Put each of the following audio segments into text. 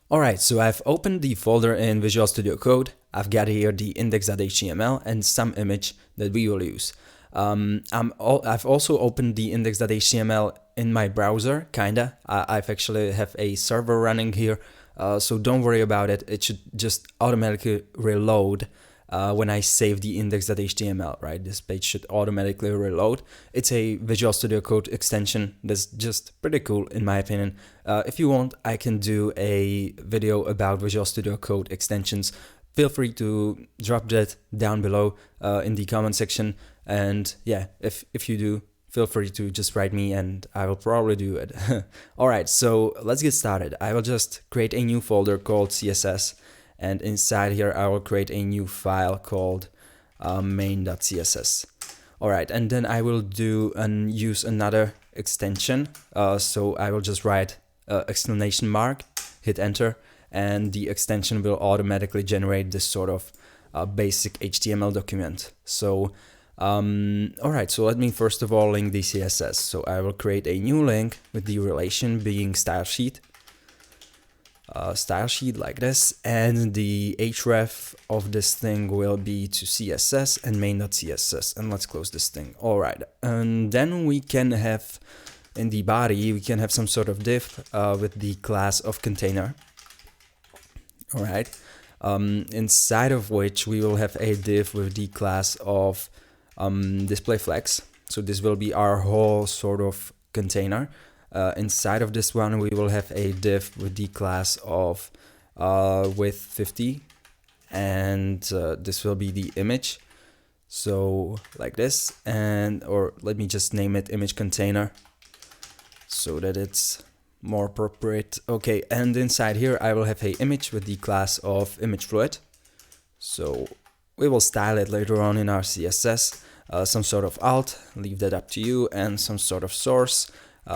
Alright, so I've opened the folder in Visual Studio Code. I've got here the index.html and some image that we will use. I've also opened the index.html in my browser, kinda. I've actually have a server running here, so don't worry about it. It should just automatically reload when I save the index.html, right? This page should automatically reload. It's a Visual Studio Code extension that's just pretty cool in my opinion. If you want, I can do a video about Visual Studio Code extensions. Feel free to drop that down below in the comment section. And yeah, if you do, feel free to just write me and I will probably do it. Alright, so let's get started. I will just create a new folder called CSS. And inside here, I will create a new file called main.css. Alright, and then I will do and use another extension. So I will just write exclamation mark, hit enter, and the extension will automatically generate this sort of basic HTML document. So, alright, so let me first of all link the CSS. So I will create a new link with the relation being style sheet. Style sheet like this, and the href of this thing will be to CSS and main.css, and let's close this thing. Alright, and then we can have in the body, we can have some sort of div with the class of container. Alright, inside of which we will have a div with the class of display flex. So this will be our whole sort of container. Inside of this one, we will have a div with the class of width 50, and this will be the image. So like this, and or let me just name it image container so that it's more appropriate. Okay, and inside here I will have a image with the class of image fluid. So we will style it later on in our CSS. Some sort of alt, leave that up to you, and some sort of source.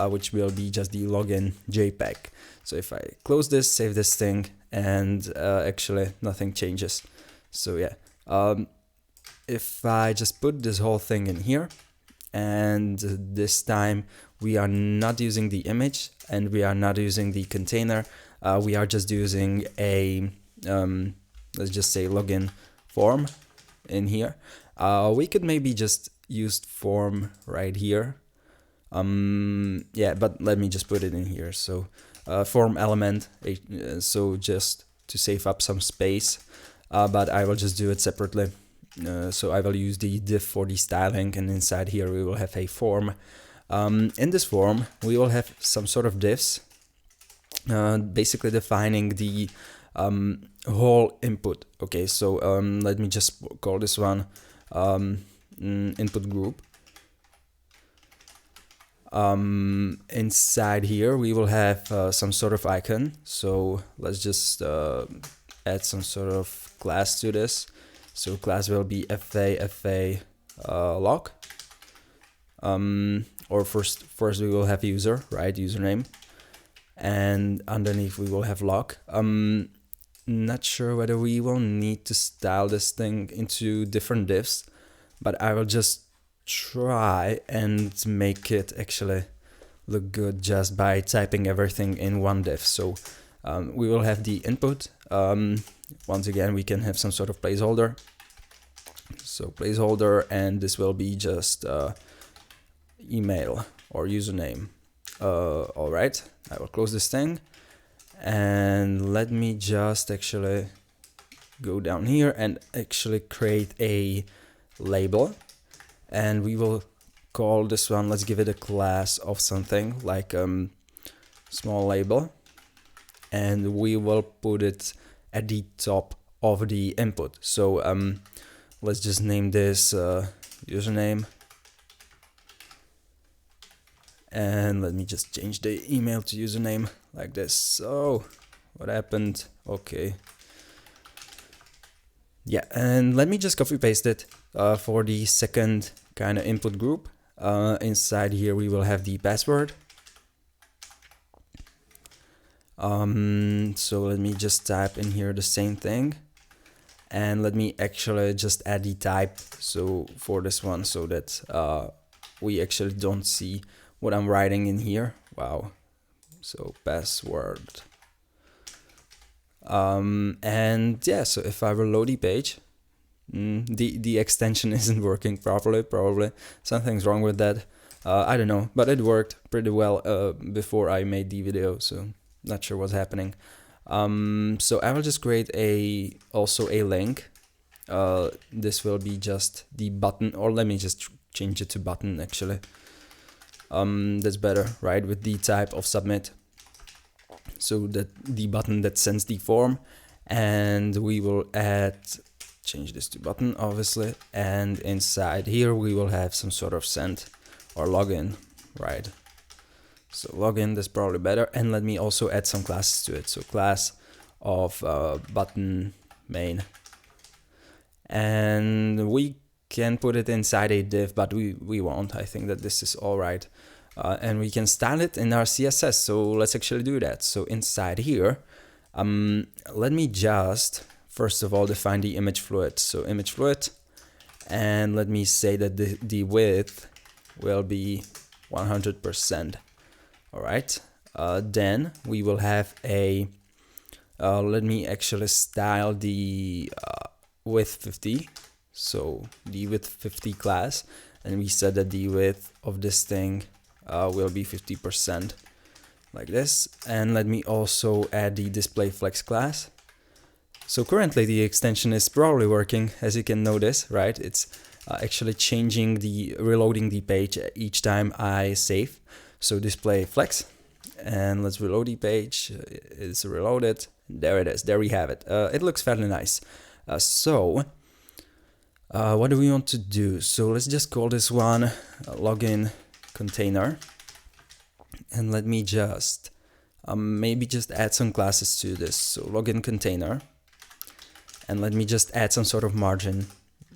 Which will be just the login JPEG. So if I close this, save this thing, and actually nothing changes. So yeah, if I just put this whole thing in here, and this time we are not using the image and we are not using the container, we are just using a, let's just say login form in here. We could maybe just use form right here. Yeah, but let me just put it in here. So form element, so just to save up some space, but I will just do it separately. So I will use the div for the styling, and inside here we will have a form. In this form we will have some sort of divs, basically defining the whole input. Okay, so let me just call this one input group. Inside here we will have some sort of icon, so let's just add some sort of class to this. So class will be fa log, or first we will have user, right, username, and underneath we will have log. Not sure whether we will need to style this thing into different divs, but I will just try and make it actually look good just by typing everything in one div. So we will have the input. Once again, we can have some sort of placeholder. So placeholder, and this will be just email or username. All right, I will close this thing, and let me just actually go down here and actually create a label. And we will call this one, let's give it a class of something like small label, and we will put it at the top of the input. So let's just name this username, and let me just change the email to username like this. So what happened? Okay, yeah, and let me just copy paste it for the second kind of input group. Inside here we will have the password. So let me just type in here the same thing, and let me actually just add the type, so for this one, so that we actually don't see what I'm writing in here. Wow. So password. And yeah, so if I reload the page, the extension isn't working properly. Probably something's wrong with that. I don't know, but it worked pretty well before I made the video, so not sure what's happening. So I will just create also a link. This will be just the button, or let me just change it to button actually. That's better, right? With the type of submit. So that the button that sends the form, and we will change this to button obviously, and inside here we will have some sort of send or login, right? So login, that's probably better. And let me also add some classes to it. So class of button main, and we can put it inside a div, but we won't. I think that this is all right. And we can style it in our CSS. So let's actually do that. So inside here, let me just first of all define the image fluid. So image fluid, and let me say that the width will be 100%. All right. Then we will have let me actually style the width 50. So the width 50 class, and we said that the width of this thing will be 50%, like this. And let me also add the display flex class. So currently the extension is probably working, as you can notice, right? It's actually reloading the page each time I save. So display flex, and let's reload the page. It's reloaded. There it is. There we have it. It looks fairly nice. So what do we want to do? So let's just call this one login container, and let me just maybe just add some classes to this. So login container, and let me just add some sort of margin.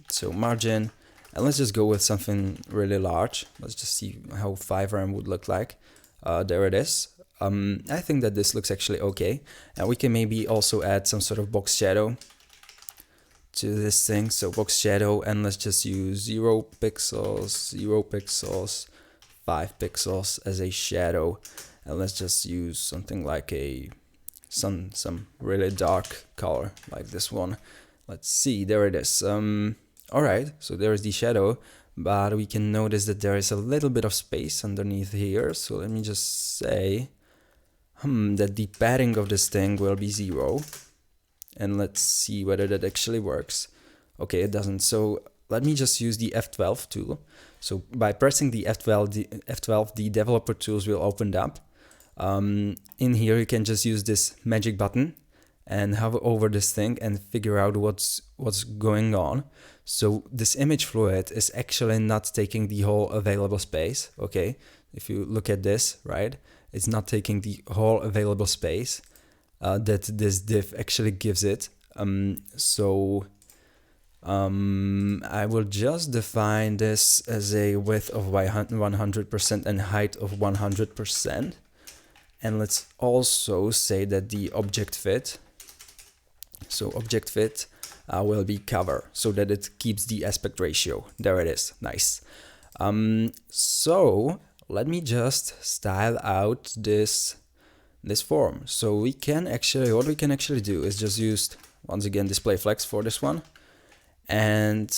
So margin, and let's just go with something really large. Let's just see how 5rm would look like. There it is. I think that this looks actually okay. And we can maybe also add some sort of box shadow to this thing. So box shadow, and let's just use 0 pixels, 5 pixels as a shadow. And let's just use something like some really dark color like this one. Let's see, there it is. All right, so there is the shadow, but we can notice that there is a little bit of space underneath here. So let me just say that the padding of this thing will be 0. And let's see whether that actually works. Okay, it doesn't. So let me just use the F12 tool. So by pressing the F12, the developer tools will open up. In here, you can just use this magic button and hover over this thing and figure out what's going on. So this image fluid is actually not taking the whole available space. Okay, if you look at this, right, it's not taking the whole available space that this div actually gives it. I will just define this as a width of 100% and height of 100%. And let's also say that the object fit, so object fit will be cover, so that it keeps the aspect ratio. There it is, nice. So let me just style out this form. So we can actually, what we can actually do is just use, once again, display flex for this one. And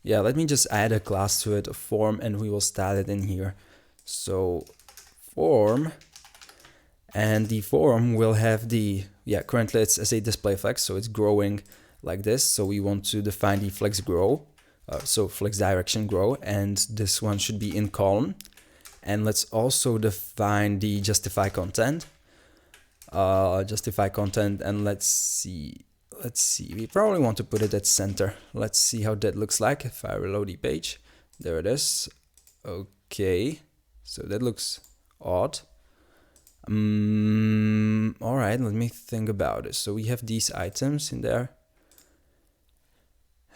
yeah, let me just add a class to it, a form, and we will style it in here. So form, and the form will have currently it's as a display flex, so it's growing like this. So we want to define the flex grow, so flex direction grow, and this one should be in column. And let's also define the justify content, and let's see, we probably want to put it at center. Let's see how that looks like if I reload the page. There it is. Okay, so that looks odd. All right, let me think about it. So we have these items in there,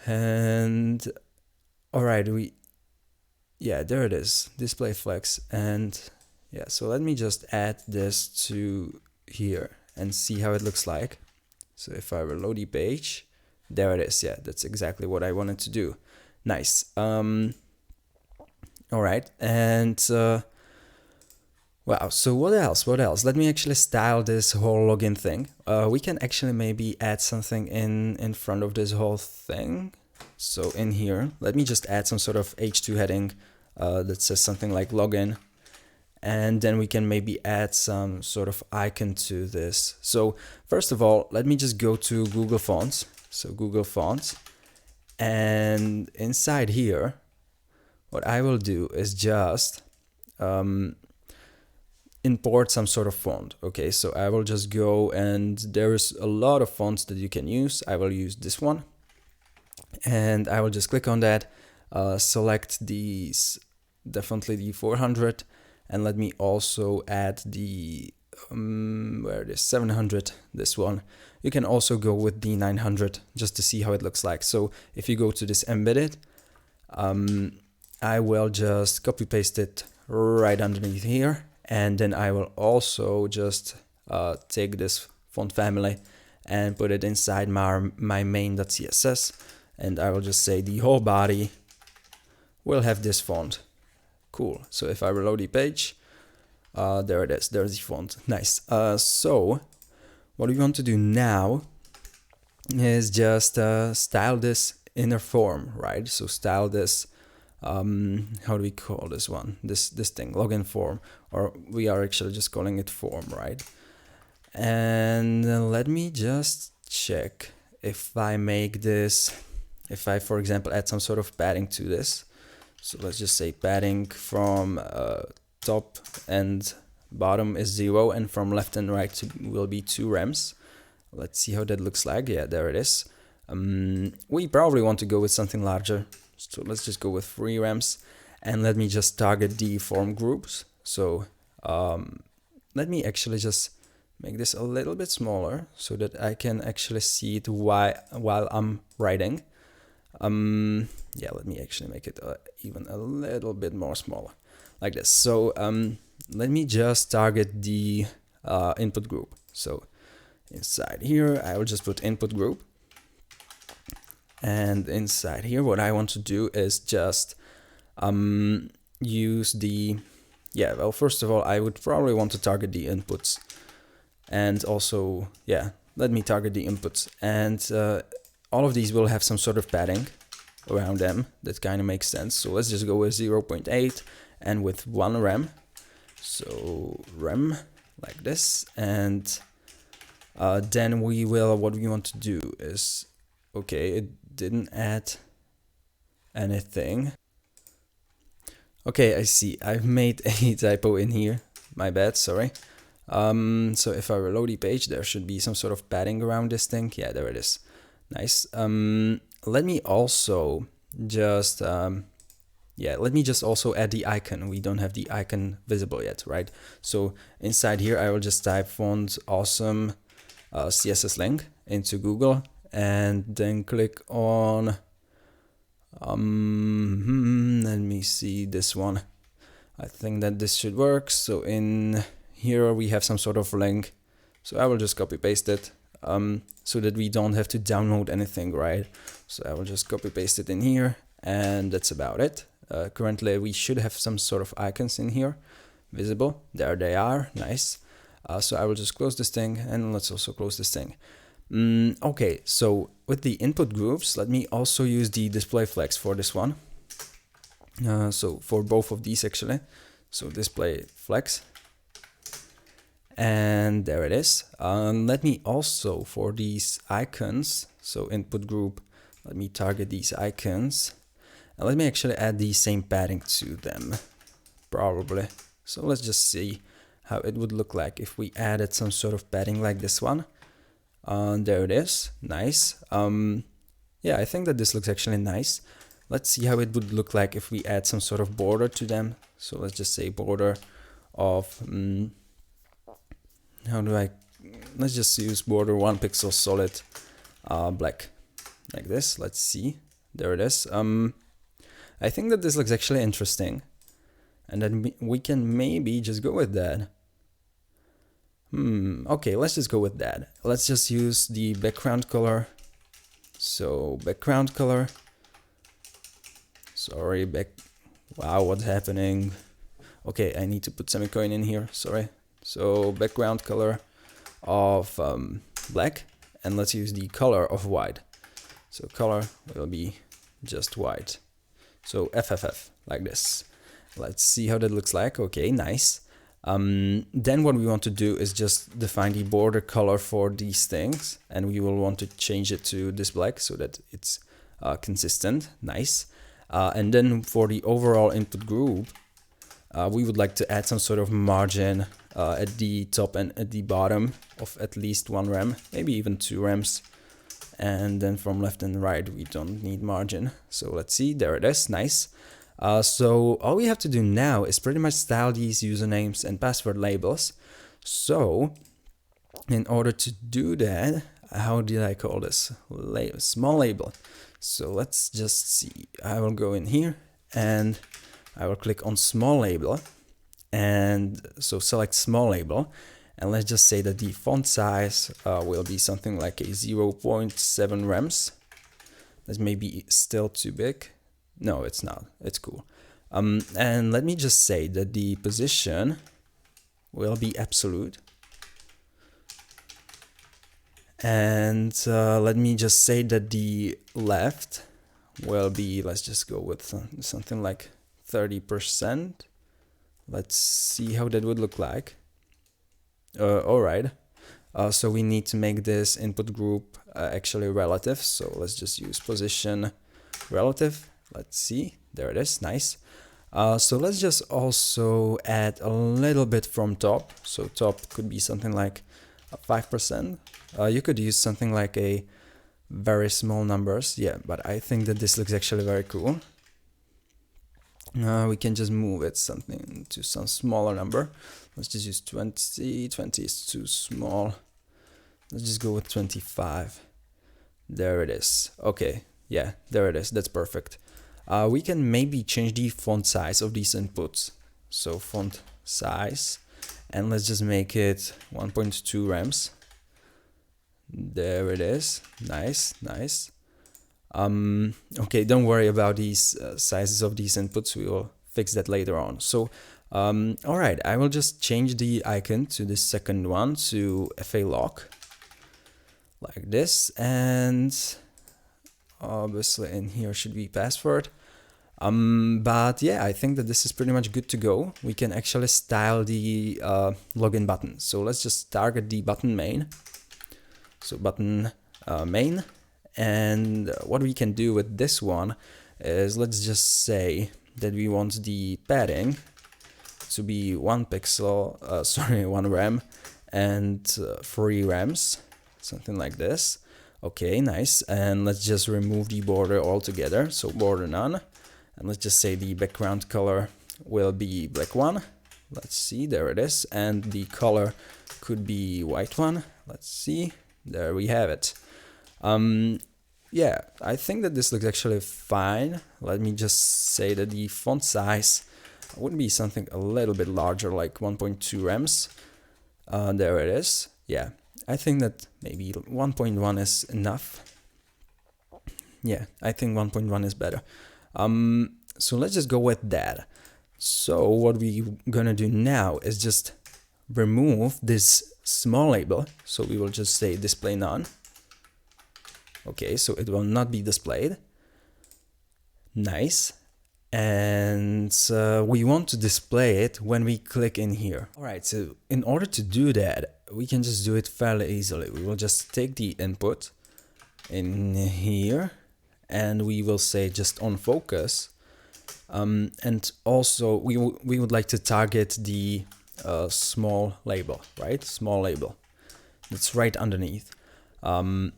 and all right, there it is, display flex. And yeah, so let me just add this to here and see how it looks like. So if I reload the page, there it is. Yeah, that's exactly what I wanted to do. Nice. All right, and Wow, so what else? What else? Let me actually style this whole login thing. We can actually maybe add something in front of this whole thing. So in here, let me just add some sort of H2 heading that says something like login. And then we can maybe add some sort of icon to this. So first of all, let me just go to Google Fonts. So Google Fonts. And inside here, what I will do is just import some sort of font. Okay, so I will just go, and there's a lot of fonts that you can use. I will use this one, and I will just click on that, select these, definitely the 400, and let me also add the where it is 700, this one. You can also go with the 900 just to see how it looks like. So if you go to this embedded, I will just copy paste it right underneath here. And then I will also just take this font family and put it inside my main.css. And I will just say the whole body will have this font. Cool. So if I reload the page, there it is. There's the font. Nice. So what we want to do now is just style this inner form, right? So style this, how do we call this one? This thing, login form, or we are actually just calling it form, right? And let me just check if I make this, if I, for example, add some sort of padding to this. So let's just say padding from top and bottom is 0, and from left and right will be 2 rems. Let's see how that looks like. Yeah, there it is. We probably want to go with something larger. So let's just go with 3 rems, and let me just target the form groups. So let me actually just make this a little bit smaller so that I can actually see it while I'm writing. Yeah, let me actually make it even a little bit more smaller, like this. So let me just target the input group. So inside here, I will just put input group. And inside here, what I want to do is just use the, yeah, well, first of all, I would probably want to target the inputs. And also, yeah, let me target the inputs. And all of these will have some sort of padding around them. That kind of makes sense. So let's just go with 0.8 and with 1 rem. So rem, like this. And then we will, what we want to do is, okay, it didn't add anything. Okay, I see. I've made a typo in here. My bad, sorry. So if I reload the page, there should be some sort of padding around this thing. Yeah, there it is. Nice. Let me also just, yeah, let me just also add the icon. We don't have the icon visible yet, right? So inside here, I will just type font awesome CSS link into Google, and then click on, let me see this one. I think that this should work. So in here we have some sort of link. So I will just copy paste it so that we don't have to download anything, right? So I will just copy paste it in here, and that's about it. Currently we should have some sort of icons in here visible. There they are. Nice. So I will just close this thing, and let's also close this thing. Okay, so with the input groups, let me also use the display flex for this one. So for both of these actually. So display flex. And there it is. Let me also, for these icons, so input group, let me target these icons. And let me actually add the same padding to them, probably. So let's just see how it would look like if we added some sort of padding like this one. There it is. Nice. Yeah, I think that this looks actually nice. Let's see how it would look like if we add some sort of border to them. So let's just say border of, let's just use border 1 pixel solid black, like this. Let's see. There it is. I think that this looks actually interesting, and then we can maybe just go with that. Okay, let's just go with that. Let's just use the background color. So background color. Sorry, wow, what's happening? Okay, I need to put semicolon in here, sorry. So background color of black, and let's use the color of white. So color will be just white. So FFF, like this. Let's see how that looks like. Okay, nice. Then what we want to do is just define the border color for these things, and we will want to change it to this black so that it's consistent. Nice. And then for the overall input group, we would like to add some sort of margin at the top and at the bottom of at least 1 rem, maybe even 2 rems. And then from left and right, we don't need margin. So let's see, there it is, nice. So all we have to do now is pretty much style these usernames and password labels. So in order to do that, how did I call this? Small label. So let's just see. I will go in here and I will click on small label, and so select small label, and let's just say that the font size will be something like a 0.7 rems. That's maybe still too big. No, it's not. It's cool. And let me just say that the position will be absolute. And let me just say that the left will be, let's just go with something like 30%. Let's see how that would look like. All right. So we need to make this input group actually relative. So let's just use position relative. Let's see. There it is. Nice. So let's just also add a little bit from top. So top could be something like 5%. You could use something like a very small numbers. Yeah, but I think that this looks actually very cool. We can just move it something to some smaller number. Let's just use 20. 20 is too small. Let's just go with 25. There it is. Okay, yeah, there it is. That's perfect. We can maybe change the font size of these inputs. So font size, and let's just make it 1.2 rems. There it is. Nice, nice. Okay, don't worry about these sizes of these inputs. We will fix that later on. So, all right, I will just change the icon to the second one to FA lock, like this, and obviously in here should be password. But yeah, I think that this is pretty much good to go. We can actually style the login button. So let's just target the button main. So button main, and what we can do with this one is, let's just say that we want the padding to be 1 pixel, sorry, 1 rem and 3 rems, something like this. Okay, nice. And let's just remove the border altogether. So border none. And let's just say the background color will be black one. Let's see, there it is. And the color could be white one. Let's see, there we have it. Yeah, I think that this looks actually fine. Let me just say that the font size would be something a little bit larger, like 1.2 rems. There it is. Yeah, I think that maybe 1.1 is enough. Yeah, I think 1.1 is better. So let's just go with that. So what we're gonna do now is just remove this small label. So we will just say display none. Okay, so it will not be displayed. Nice. And we want to display it when we click in here. All right, so in order to do that, we can just do it fairly easily. We will just take the input in here, and we will say just on focus. And also we would like to target the small label, right? Small label. That's right underneath. And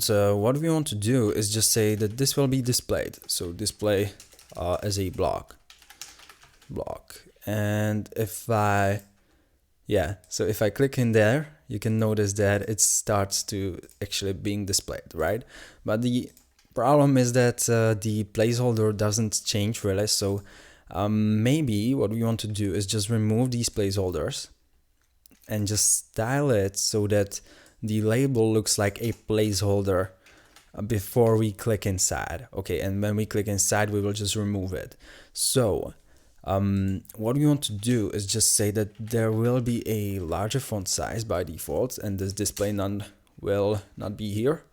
what we want to do is just say that this will be displayed. So display as a block. And if I, yeah, so if I click in there, you can notice that it starts to actually being displayed, right? But the problem is that the placeholder doesn't change really. So maybe what we want to do is just remove these placeholders and just style it so that the label looks like a placeholder before we click inside. Okay, and when we click inside, we will just remove it. So What we want to do is just say that there will be a larger font size by default, and this display none will not be here.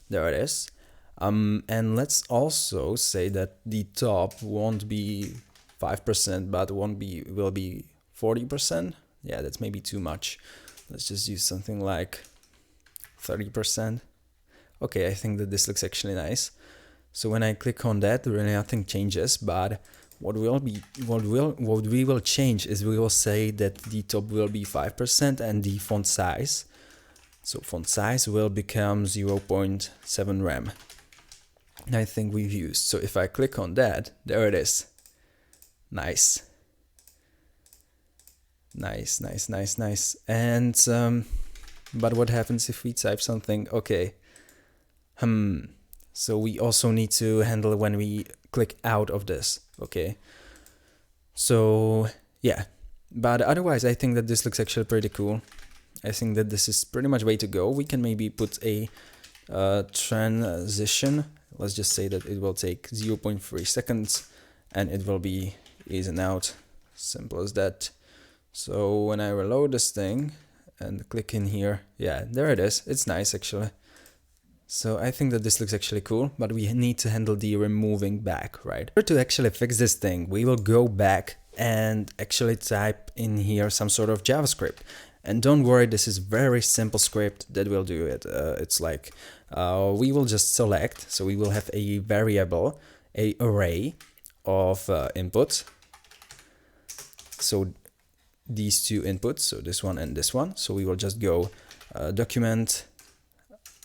There it is. And let's also say that the top won't be 5%, but will be 40%. Yeah, that's maybe too much. Let's just use something like 30%. Okay, I think that this looks actually nice. So when I click on that, really nothing changes, but what we will change is we will say that the top will be 5% and the font size. So font size will become 0.7 rem. And I think we've used. So if I click on that, there it is. Nice. Nice. And but what happens if we type something? Okay. So we also need to handle when we click out of this. Okay. So yeah, but otherwise I think that this looks actually pretty cool. I think that this is pretty much way to go. We can maybe put a transition. Let's just say that it will take 0.3 seconds and it will be in and out. Simple as that. So when I reload this thing and click in here, yeah, there it is. It's nice actually. So I think that this looks actually cool, but we need to handle the removing back, right? To actually fix this thing, we will go back and actually type in here some sort of JavaScript. And don't worry, this is very simple script that will do it. It's like we will just select, so we will have a variable, a array of inputs. So these two inputs, so this one and this one. So we will just go document.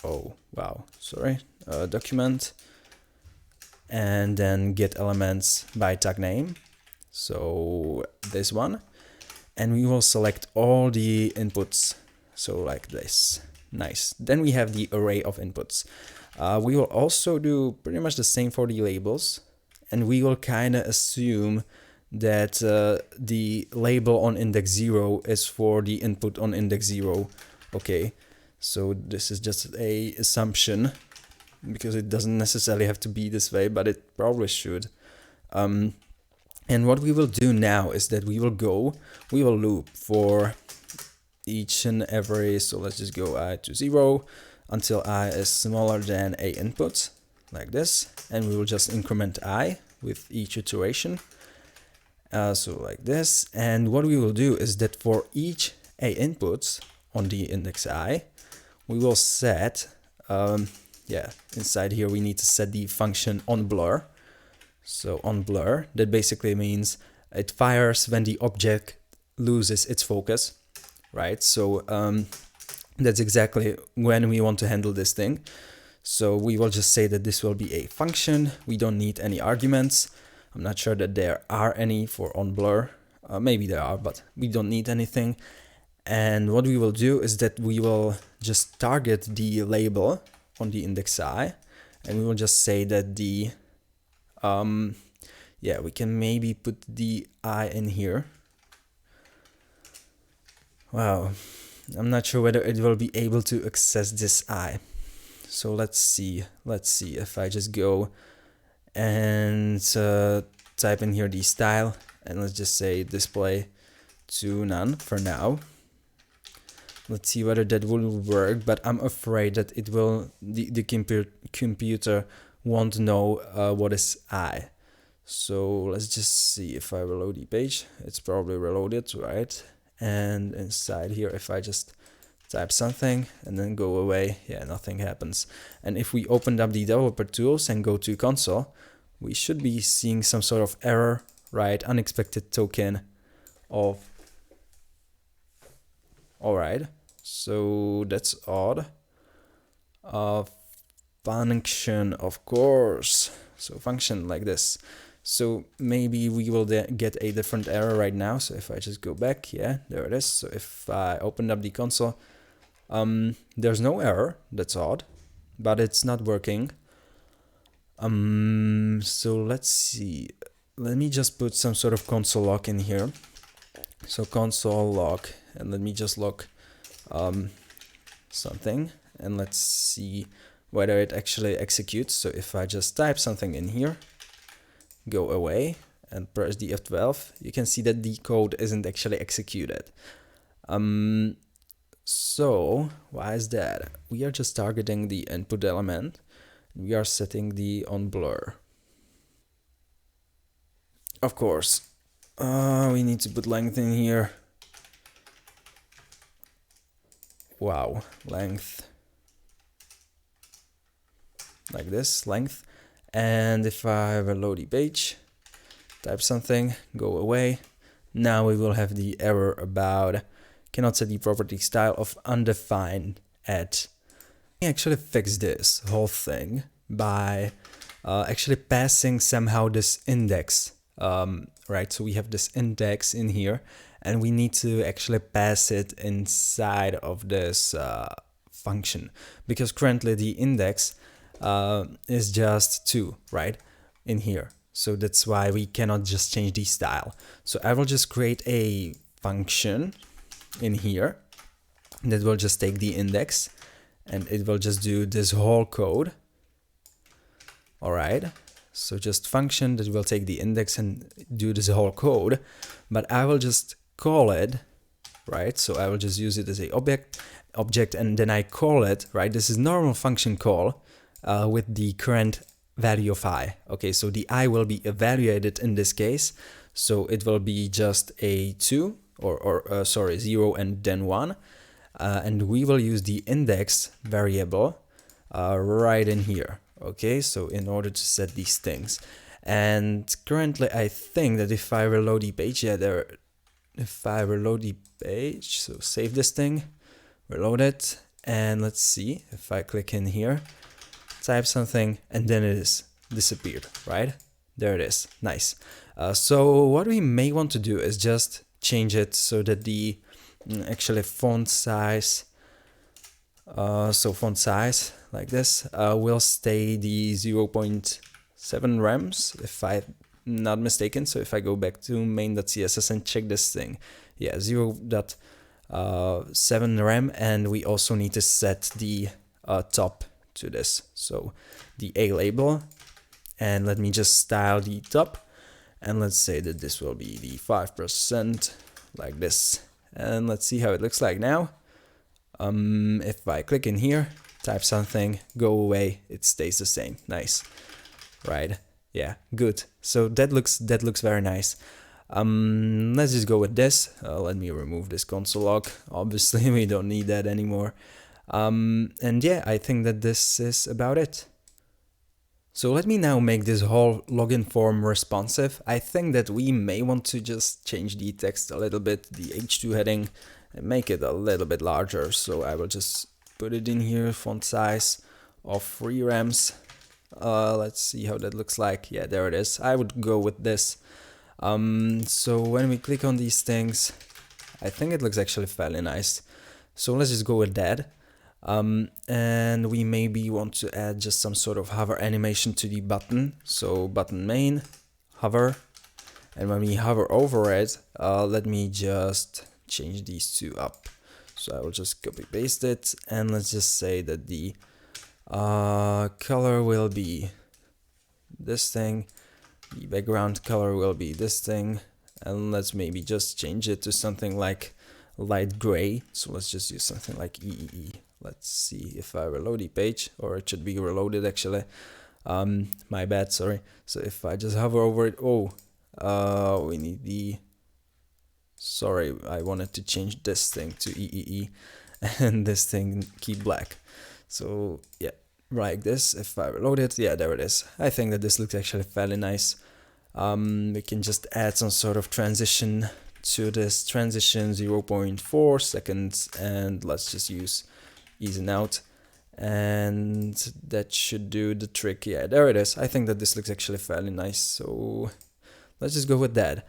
Oh wow, sorry. Document, and then get elements by tag name. So this one. And we will select all the inputs, so like this. Nice. Then we have the array of inputs. We will also do pretty much the same for the labels, and we will kind of assume that the label on index 0 is for the input on index 0. Okay, so this is just a assumption because it doesn't necessarily have to be this way, but it probably should. And what we will do now is that we will loop for each and every, so let's just go I to 0 until I is smaller than a input, like this, and we will just increment I with each iteration, so like this. And what we will do is that for each a inputs on the index I, we will set, inside here we need to set the function onBlur. So on blur, that basically means it fires when the object loses its focus, right? So that's exactly when we want to handle this thing. So we will just say that this will be a function. We don't need any arguments. I'm not sure that there are any for on blur. Maybe there are, but we don't need anything. And what we will do is that we will just target the label on the index I, and we will just say that the we can maybe put the I in here. Wow, I'm not sure whether it will be able to access this I. So let's see if I just go and type in here the style, and let's just say display to none for now. Let's see whether that will work, but I'm afraid that it will, the computer won't know what is I. So let's just see if I reload the page. It's probably reloaded, right? And inside here, if I just type something and then go away, yeah, nothing happens. And if we open up the developer tools and go to console, we should be seeing some sort of error, right? Unexpected token of. Alright, so that's odd. Function, of course. So function like this. So maybe we will get a different error right now. So if I just go back, yeah, there it is. So if I open up the console, there's no error. That's odd, but it's not working. So let's see. Let me just put some sort of console log in here. So console log, and let me just log something, and let's see whether it actually executes. So if I just type something in here, go away, and press the F12, you can see that the code isn't actually executed. So why is that? We are just targeting the input element. We are setting the on blur. Of course, we need to put length in here. Wow, length. Like this, length. And if I reload the page, type something, go away. Now we will have the error about cannot set the property style of undefined at. We actually fix this whole thing by actually passing somehow this index, right? So we have this index in here, and we need to actually pass it inside of this function, because currently the index is just 2, right, in here. So that's why we cannot just change the style. So I will just create a function in here that will just take the index and it will just do this whole code. All right, so just function that will take the index and do this whole code, but I will just call it, right? So I will just use it as a object, and then I call it, right? This is normal function call with the current value of I. Okay, so the I will be evaluated in this case, so it will be just a 2 or sorry, 0 and then 1, and we will use the index variable right in here. Okay, so in order to set these things, and currently I think that if I reload the page, if I reload the page, so save this thing, reload it, and let's see if I click in here, type something, and then it is disappeared, right? There it is. Nice. So what we may want to do is just change it so that the actually font size, so font size like this will stay the 0.7 rems if I'm not mistaken. So if I go back to main.css and check this thing, yeah, 0.7 rem, and we also need to set the top to this, so the A label, and let me just style the top, and let's say that this will be the 5% like this, and let's see how it looks like now. If I click in here, type something, go away, it stays the same. Nice, right? Yeah, good. So that looks very nice. Let's just go with this. Let me remove this console log. Obviously we don't need that anymore. And yeah, I think that this is about it. So let me now make this whole login form responsive. I think that we may want to just change the text a little bit, the H2 heading, and make it a little bit larger. So I will just put it in here, font size of 3 rems. Let's see how that looks like. Yeah, there it is. I would go with this. So when we click on these things, I think it looks actually fairly nice. So let's just go with that. And we maybe want to add just some sort of hover animation to the button. So button main, hover, and when we hover over it, let me just change these two up. So I will just copy paste it, and let's just say that the color will be this thing, the background color will be this thing, and let's maybe just change it to something like light gray. So let's just use something like EEE. Let's see if I reload the page, or it should be reloaded actually. My bad, sorry. So if I just hover over it, we need the, sorry, I wanted to change this thing to EEE and this thing keep black. So yeah, like this. If I reload it, yeah, there it is. I think that this looks actually fairly nice. We can just add some sort of transition to this, transition 0.4 seconds, and let's just use ease and out, and that should do the trick. Yeah, there it is. I think that this looks actually fairly nice, so let's just go with that.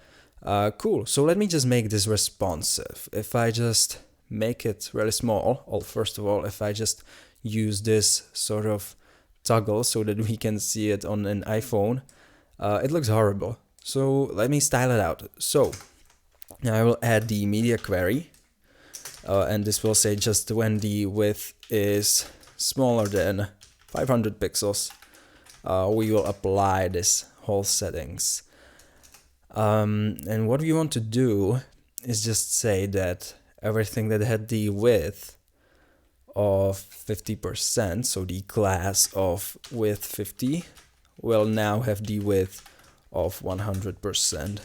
Cool. So let me just make this responsive. If I just make it really small, first of all, if I just use this sort of toggle so that we can see it on an iPhone, it looks horrible. So let me style it out. So now I will add the media query, and this will say just when the width is smaller than 500 pixels, we will apply this whole settings. And what we want to do is just say that everything that had the width of 50%, so the class of width 50, will now have the width of 100%.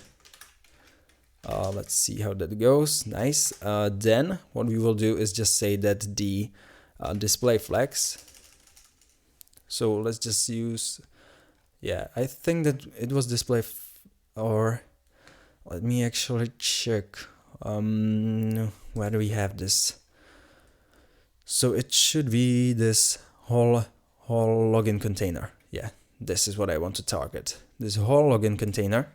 Let's see how that goes. Nice. Then what we will do is just say that the display flex. So let's just use, yeah, I think that it was display or let me actually check. Where do we have this? So it should be this whole login container. Yeah, this is what I want to target. This whole login container.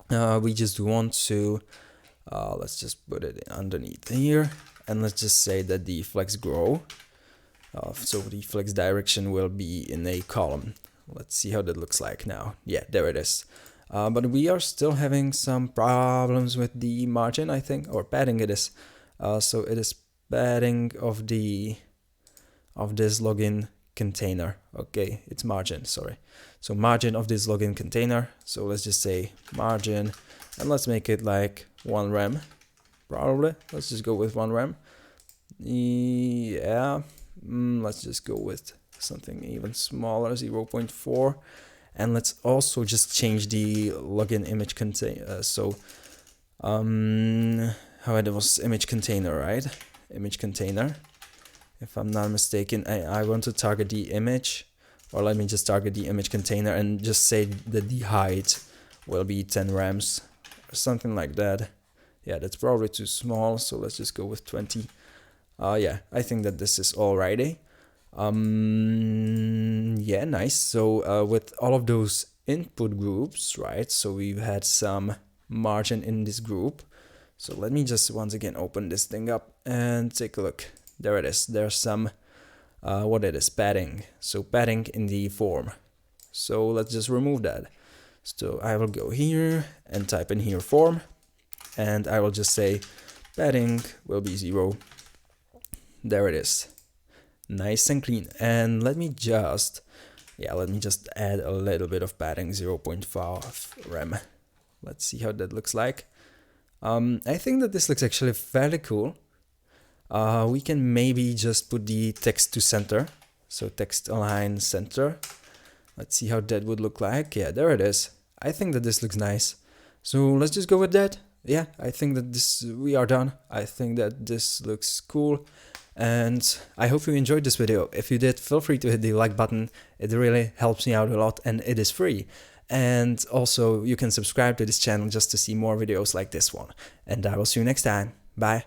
We just want to, let's just put it underneath here, and let's just say that the flex grow. So the flex direction will be in a column. Let's see how that looks like now. Yeah, there it is. But we are still having some problems with the margin, I think, or padding it is. So it is padding of this login container. Okay, it's margin, sorry. So margin of this login container. So let's just say margin, and let's make it like 1 rem, probably. Let's just go with 1 rem. Yeah, let's just go with something even smaller, 0.4. And let's also just change the login image container. How it was image container, right? Image container. If I'm not mistaken, I want to target the image, or let me just target the image container and just say that the height will be 10 rems or something like that. Yeah, that's probably too small, so let's just go with 20. Yeah, I think that this is alrighty. Yeah, nice. So with all of those input groups, right? So we've had some margin in this group. So let me just once again open this thing up and take a look. There it is. There's some, what it is, padding. So padding in the form. So let's just remove that. So I will go here and type in here form, and I will just say padding will be 0. There it is. Nice and clean. And let me just add a little bit of padding, 0.5 rem. Let's see how that looks like. I think that this looks actually fairly cool. We can maybe just put the text to center. So text align center. Let's see how that would look like. Yeah, there it is. I think that this looks nice. So let's just go with that. Yeah, I think that we are done. I think that this looks cool. And I hope you enjoyed this video. If you did, feel free to hit the like button. It really helps me out a lot, and it is free. And also you can subscribe to this channel just to see more videos like this one. And I will see you next time. Bye.